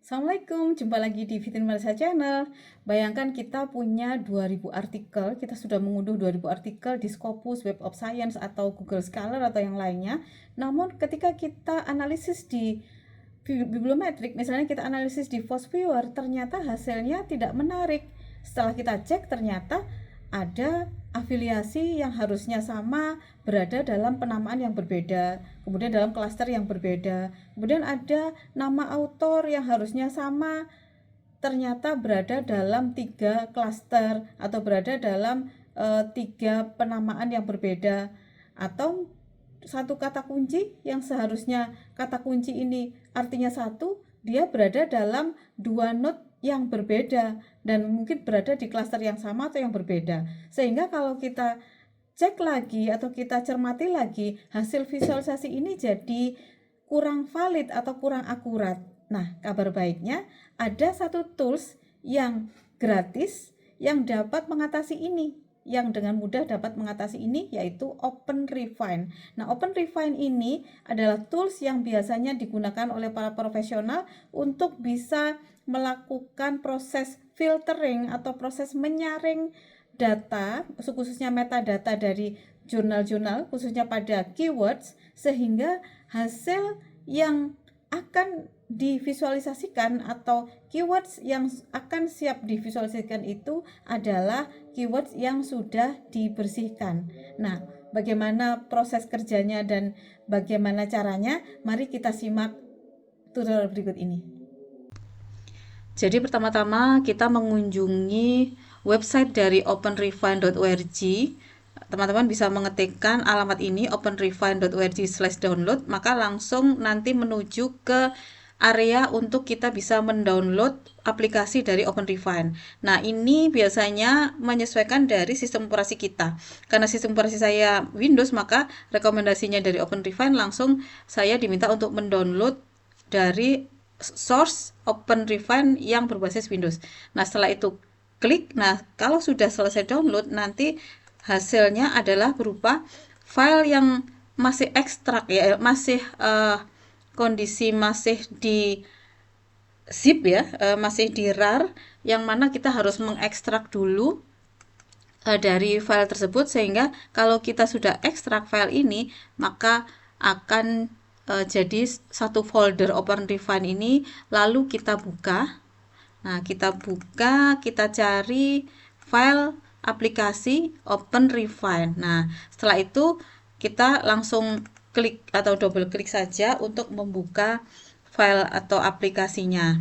Assalamualaikum, jumpa lagi di Fitin Malaysia Channel. Bayangkan kita punya 2000 artikel, kita sudah mengunduh 2000 artikel di Scopus, Web of Science, atau Google Scholar, atau yang lainnya. Namun ketika kita analisis di bibliometrik, misalnya kita analisis di Fosviewer, ternyata hasilnya tidak menarik. Setelah kita cek, ternyata ada afiliasi yang harusnya sama berada dalam penamaan yang berbeda, kemudian dalam klaster yang berbeda, kemudian ada nama autor yang harusnya sama ternyata berada dalam 3 klaster atau berada dalam 3 penamaan yang berbeda, atau satu kata kunci yang seharusnya kata kunci ini artinya satu, dia berada dalam 2 node yang berbeda dan mungkin berada di klaster yang sama atau yang berbeda. Sehingga kalau kita cek lagi atau kita cermati lagi, hasil visualisasi ini jadi kurang valid atau kurang akurat. Nah, kabar baiknya ada satu tools yang gratis yang dapat mengatasi ini, yang dengan mudah dapat mengatasi ini, yaitu OpenRefine. Nah, OpenRefine ini adalah tools yang biasanya digunakan oleh para profesional untuk bisa melakukan proses filtering atau proses menyaring data, khususnya metadata dari jurnal-jurnal, khususnya pada keywords, sehingga hasil yang akan divisualisasikan atau keywords yang akan siap divisualisasikan itu adalah keywords yang sudah dibersihkan. Nah, bagaimana proses kerjanya dan bagaimana caranya? Mari kita simak tutorial berikut ini. Jadi pertama-tama kita mengunjungi website dari openrefine.org. Teman-teman bisa mengetikkan alamat ini openrefine.org/download, maka langsung nanti menuju ke area untuk kita bisa mendownload aplikasi dari OpenRefine. Nah, ini biasanya menyesuaikan dari sistem operasi kita. Karena sistem operasi saya Windows, maka rekomendasinya dari OpenRefine langsung saya diminta untuk mendownload dari source OpenRefine yang berbasis Windows. Nah, setelah itu klik. Nah, kalau sudah selesai download, nanti hasilnya adalah berupa file yang masih ekstrak ya, masih kondisi masih di zip ya, masih di RAR, yang mana kita harus mengekstrak dulu dari file tersebut, sehingga kalau kita sudah ekstrak file ini maka akan jadi satu folder OpenRefine ini. Lalu kita buka. Nah, kita buka, kita cari file aplikasi OpenRefine. Nah, setelah itu kita langsung klik atau double klik saja untuk membuka file atau aplikasinya.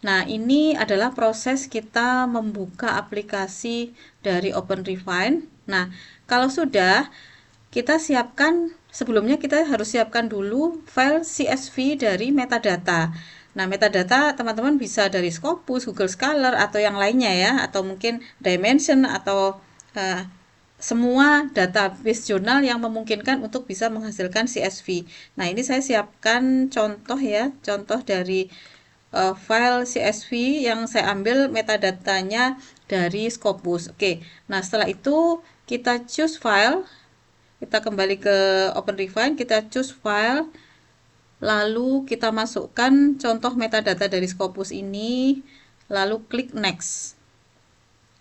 Nah, ini adalah proses kita membuka aplikasi dari OpenRefine. Nah, kalau sudah, kita siapkan, sebelumnya kita harus siapkan dulu file CSV dari metadata. Nah, metadata teman-teman bisa dari Scopus, Google Scholar, atau yang lainnya ya, atau mungkin Dimension, atau semua database jurnal yang memungkinkan untuk bisa menghasilkan CSV. Nah, ini saya siapkan contoh ya, contoh dari file CSV yang saya ambil metadatanya dari Scopus. Oke, nah setelah itu kita choose file, kita kembali ke OpenRefine, kita choose file, lalu kita masukkan contoh metadata dari Scopus ini, lalu klik next.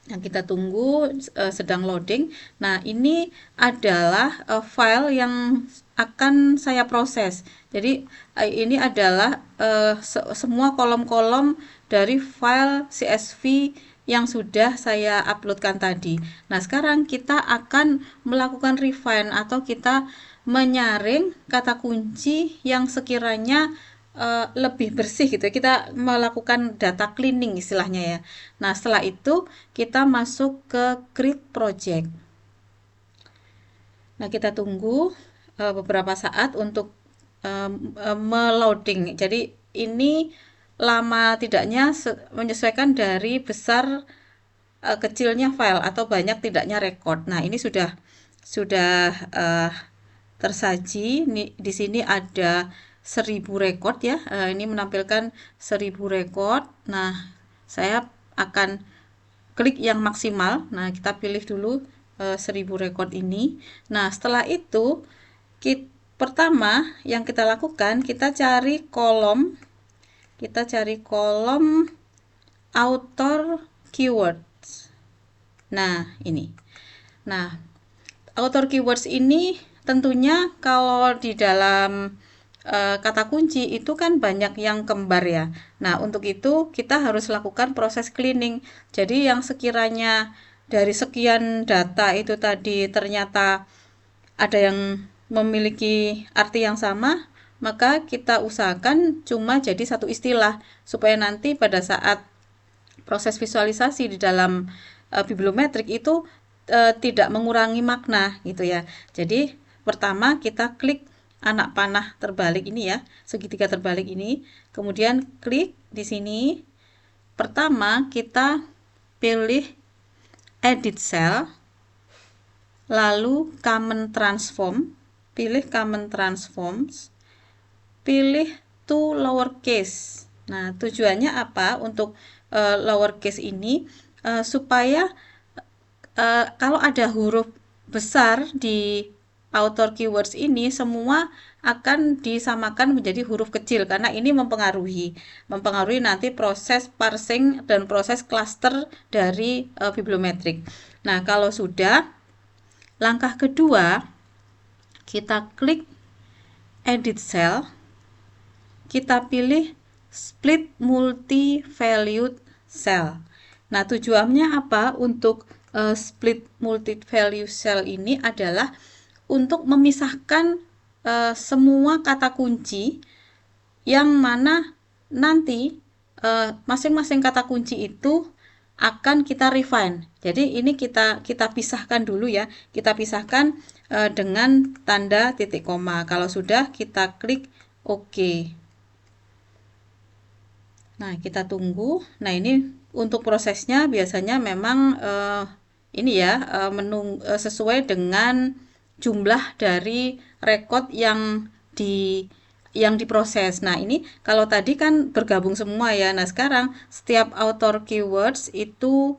Nah, kita tunggu sedang loading. Nah, ini adalah file yang akan saya proses. Jadi ini adalah semua kolom-kolom dari file CSV yang sudah saya uploadkan tadi. Nah, sekarang kita akan melakukan refine atau kita menyaring kata kunci yang sekiranya lebih bersih gitu. Kita melakukan data cleaning istilahnya ya. Nah, setelah itu kita masuk ke create project. Nah, kita tunggu beberapa saat untuk meloading. Jadi ini lama tidaknya menyesuaikan dari besar kecilnya file atau banyak tidaknya record. Nah, ini sudah tersaji. Di sini ada 1000 record ya. Ini menampilkan 1000 record. Nah, saya akan klik yang maksimal. Nah, kita pilih dulu 1000 record ini. Nah, setelah itu pertama yang kita lakukan, kita cari kolom kita cari kolom author keywords. Nah, ini. Nah, author keywords ini tentunya kalau di dalam kata kunci itu kan banyak yang kembar ya. Nah, untuk itu kita harus lakukan proses cleaning. Jadi yang sekiranya dari sekian data itu tadi ternyata ada yang memiliki arti yang sama, maka kita usahakan cuma jadi satu istilah supaya nanti pada saat proses visualisasi di dalam bibliometrik itu tidak mengurangi makna gitu ya. Jadi pertama kita klik anak panah terbalik ini ya, segitiga terbalik ini, kemudian klik di sini. Pertama kita pilih edit cell, lalu common transform, pilih common transforms, pilih to lowercase. Nah, tujuannya apa untuk lowercase ini? Supaya kalau ada huruf besar di author keywords ini semua akan disamakan menjadi huruf kecil karena ini mempengaruhi nanti proses parsing dan proses cluster dari bibliometrik. Nah, kalau sudah, langkah kedua kita klik edit cell, kita pilih split multi valued cell. Nah, tujuannya apa untuk split multi value cell ini adalah untuk memisahkan semua kata kunci yang mana nanti masing-masing kata kunci itu akan kita refine. Jadi ini kita pisahkan dulu ya. Kita pisahkan dengan tanda titik koma. Kalau sudah kita klik OK. Nah, kita tunggu. Nah, ini untuk prosesnya biasanya memang ini ya sesuai dengan jumlah dari rekod yang diproses. Nah, ini kalau tadi kan bergabung semua ya. Nah, sekarang setiap author keywords itu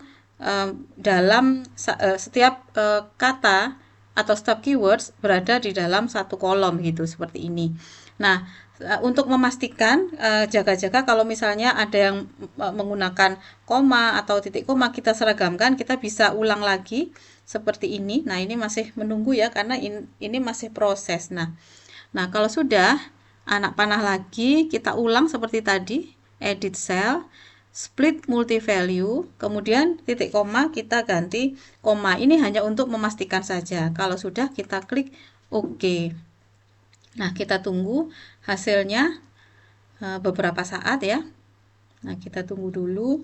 dalam setiap kata atau setiap keywords berada di dalam satu kolom gitu, seperti ini. Nah, untuk memastikan jaga-jaga kalau misalnya ada yang menggunakan koma atau titik koma, kita seragamkan, kita bisa ulang lagi seperti ini. Nah, ini masih menunggu ya karena ini masih proses. Nah, kalau sudah anak panah lagi, kita ulang seperti tadi, edit cell, split multi value, kemudian titik koma kita ganti koma. Ini hanya untuk memastikan saja. Kalau sudah kita klik OK. Nah, kita tunggu hasilnya beberapa saat ya. Nah, kita tunggu dulu.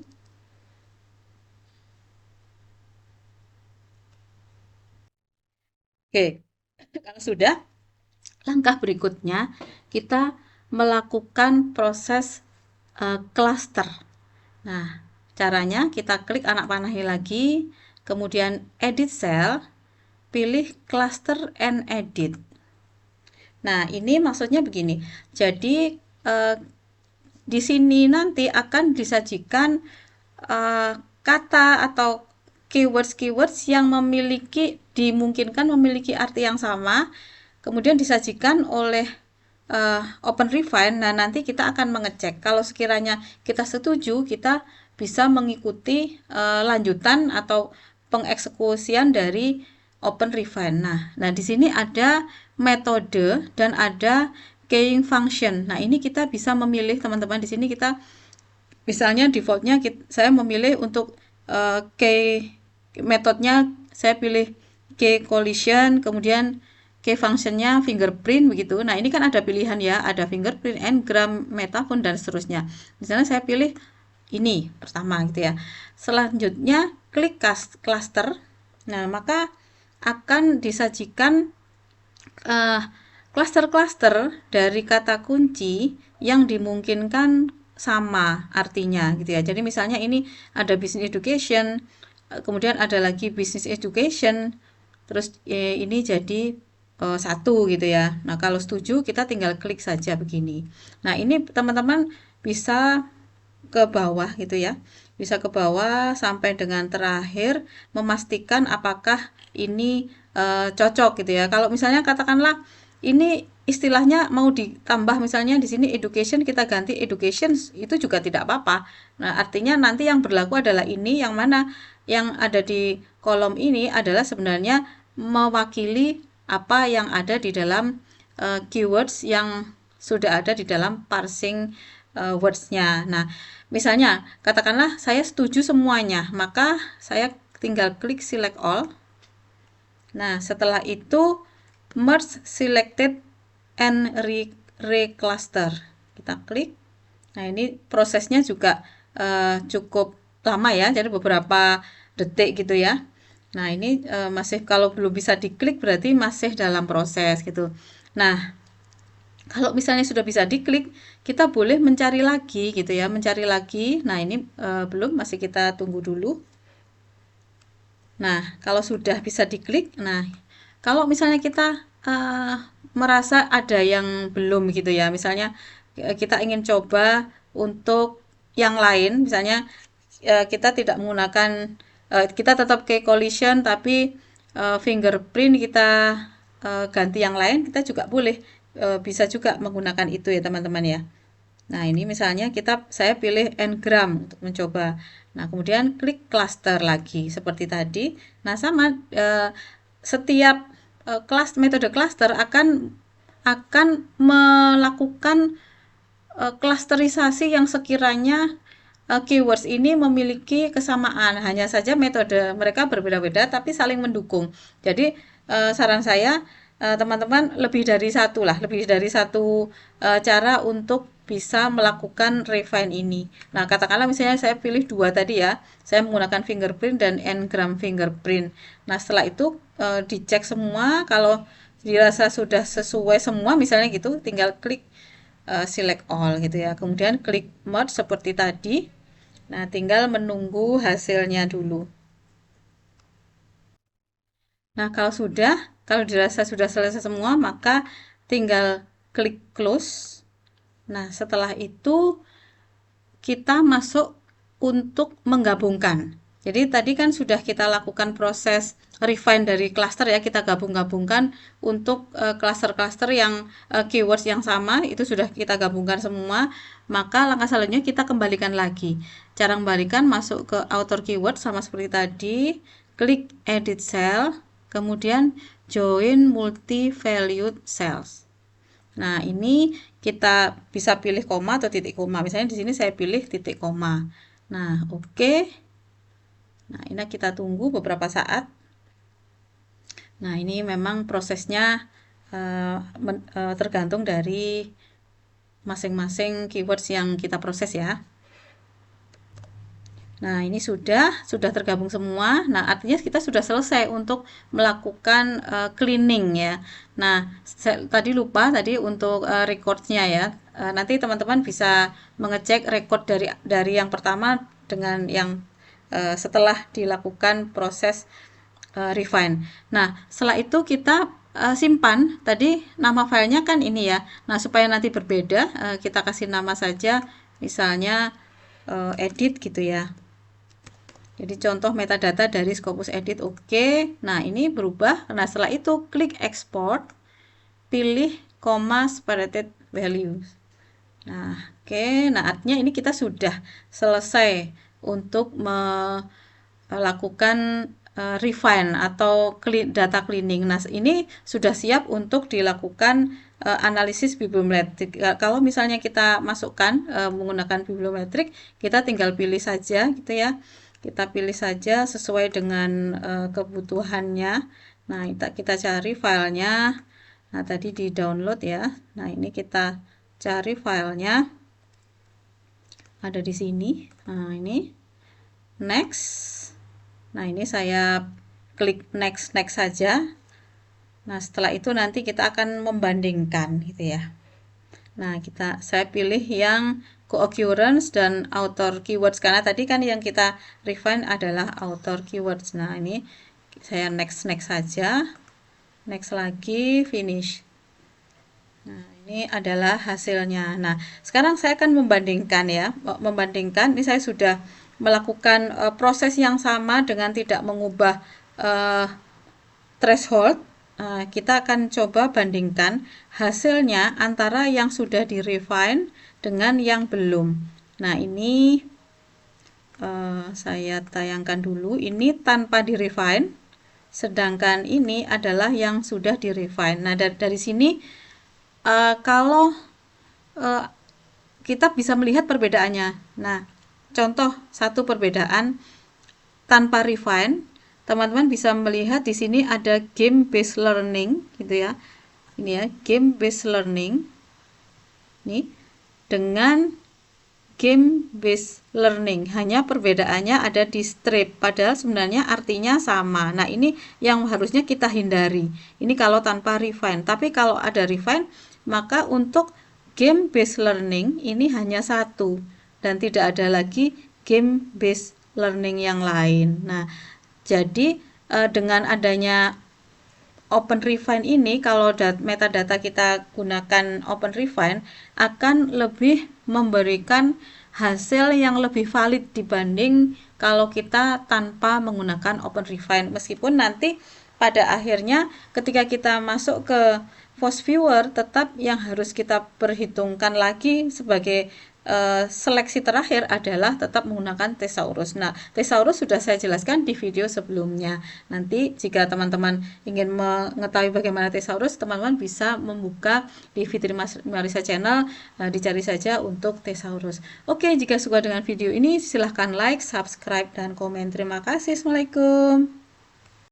Oke, kalau sudah, langkah berikutnya kita melakukan proses cluster. Nah, caranya kita klik anak panah lagi, kemudian edit cell, pilih cluster and edit. Nah, ini maksudnya begini. Jadi di sini nanti akan disajikan kata atau keywords yang dimungkinkan memiliki arti yang sama, kemudian disajikan oleh Open Refine. Nah, nanti kita akan mengecek. Kalau sekiranya kita setuju, kita bisa mengikuti lanjutan atau pengeksekusian dari Open Refine. Nah, di sini ada metode dan ada keying function. Nah, ini kita bisa memilih teman-teman. Di sini kita misalnya defaultnya saya memilih untuk key metodenya saya pilih key collision, kemudian key functionnya fingerprint begitu. Nah, ini kan ada pilihan ya, ada fingerprint, n-gram, metaphone dan seterusnya. Misalnya saya pilih ini pertama gitu ya. Selanjutnya klik cluster. Nah, maka akan disajikan cluster-cluster dari kata kunci yang dimungkinkan sama artinya gitu ya. Jadi misalnya ini ada business education, kemudian ada lagi business education, terus ini jadi satu gitu ya. Nah, kalau setuju kita tinggal klik saja begini. Nah, ini teman-teman bisa ke bawah gitu ya. Bisa ke bawah sampai dengan terakhir memastikan apakah ini cocok gitu ya. Kalau misalnya katakanlah ini istilahnya mau ditambah, misalnya di sini education kita ganti education, itu juga tidak apa-apa. Nah, artinya nanti yang berlaku adalah ini, yang mana yang ada di kolom ini adalah sebenarnya mewakili apa yang ada di dalam keywords yang sudah ada di dalam parsing words-nya. Nah, misalnya katakanlah saya setuju semuanya, maka saya tinggal klik select all. Nah, setelah itu merge selected and recluster. Kita klik. Nah, ini prosesnya juga cukup lama ya, jadi beberapa detik gitu ya. Nah, ini masih, kalau belum bisa diklik berarti masih dalam proses gitu. Nah, kalau misalnya sudah bisa diklik, kita boleh mencari lagi gitu ya, mencari lagi. Nah, ini belum, masih kita tunggu dulu. Nah, kalau sudah bisa diklik, nah kalau misalnya kita merasa ada yang belum gitu ya, misalnya kita ingin coba untuk yang lain, misalnya kita tidak menggunakan, kita tetap ke collision tapi fingerprint kita ganti yang lain, kita juga boleh, bisa juga menggunakan itu ya teman-teman ya. Nah, ini misalnya saya pilih Ngram untuk mencoba. Nah, kemudian klik cluster lagi seperti tadi. Nah, sama setiap metode cluster akan melakukan klasterisasi yang sekiranya keywords ini memiliki kesamaan. Hanya saja metode mereka berbeda-beda tapi saling mendukung. Jadi saran saya, teman-teman lebih dari satu cara untuk bisa melakukan refine ini. Nah, katakanlah misalnya saya pilih dua tadi ya, saya menggunakan fingerprint dan Ngram fingerprint. Nah, setelah itu dicek semua, kalau dirasa sudah sesuai semua misalnya gitu, tinggal klik select all gitu ya. Kemudian klik merge seperti tadi. Nah, tinggal menunggu hasilnya dulu. Nah, kalau dirasa sudah selesai semua, maka tinggal klik close. Nah, setelah itu kita masuk untuk menggabungkan. Jadi tadi kan sudah kita lakukan proses refine dari cluster ya, kita gabung-gabungkan untuk cluster-cluster yang keywords yang sama, itu sudah kita gabungkan semua. Maka langkah selanjutnya kita kembalikan lagi. Cara kembalikan, masuk ke outer keyword sama seperti tadi, klik edit cell, kemudian join multi valued cells. Nah, ini kita bisa pilih koma atau titik koma. Misalnya di sini saya pilih titik koma. Nah, oke. Nah, ini kita tunggu beberapa saat. Nah, ini memang prosesnya tergantung dari masing-masing keywords yang kita proses ya. Nah, ini sudah tergabung semua. Nah, artinya kita sudah selesai untuk melakukan cleaning ya. Nah, saya tadi lupa tadi untuk recordnya ya. Nanti teman-teman bisa mengecek record dari yang pertama dengan yang setelah dilakukan proses refine. Nah, setelah itu kita simpan. Tadi nama filenya kan ini ya. Nah, supaya nanti berbeda, kita kasih nama saja, misalnya edit gitu ya. Jadi contoh metadata dari Scopus Edit, oke. Nah, ini berubah. Nah, setelah itu klik export, pilih comma separated values. Nah, oke. Nah, artinya ini kita sudah selesai untuk melakukan refine atau data cleaning. Nah, ini sudah siap untuk dilakukan analisis bibliometrik. Kalau misalnya kita masukkan menggunakan bibliometrik, kita tinggal pilih saja gitu ya. Kita pilih saja sesuai dengan kebutuhannya. Nah, kita cari filenya. Nah, tadi di download ya. Nah, ini kita cari filenya. Ada di sini. Nah, ini next. Nah, ini saya klik next saja. Nah, setelah itu nanti kita akan membandingkan gitu ya. Nah, saya pilih yang co-occurrence dan outer keywords, karena tadi kan yang kita refine adalah outer keywords. Nah, ini saya next saja. Next lagi, finish. Nah, ini adalah hasilnya. Nah, sekarang saya akan membandingkan ya. Membandingkan, ini saya sudah melakukan proses yang sama dengan tidak mengubah threshold. kita akan coba bandingkan hasilnya antara yang sudah di refine dengan yang belum. Nah, ini saya tayangkan dulu. Ini tanpa di refine, sedangkan ini adalah yang sudah di refine. Nah, dari sini kalau kita bisa melihat perbedaannya. Nah, contoh satu perbedaan tanpa refine, teman-teman bisa melihat di sini ada game based learning gitu ya. Ini ya, game based learning. Nih, dengan game based learning, hanya perbedaannya ada di strip, padahal sebenarnya artinya sama. Nah, ini yang harusnya kita hindari. Ini kalau tanpa refine. Tapi kalau ada refine, maka untuk game based learning ini hanya satu dan tidak ada lagi game based learning yang lain. Nah, jadi dengan adanya Open Refine ini, kalau metadata kita gunakan Open Refine, akan lebih memberikan hasil yang lebih valid dibanding kalau kita tanpa menggunakan Open Refine. Meskipun nanti pada akhirnya ketika kita masuk ke Force Viewer, tetap yang harus kita perhitungkan lagi sebagai seleksi terakhir adalah tetap menggunakan Thesaurus. Nah, Thesaurus sudah saya jelaskan di video sebelumnya. Nanti jika teman-teman ingin mengetahui bagaimana Thesaurus, teman-teman bisa membuka di Fitri Marisa Channel, dicari saja untuk Thesaurus. Oke, jika suka dengan video ini silahkan like, subscribe, dan komen. Terima kasih. Assalamualaikum.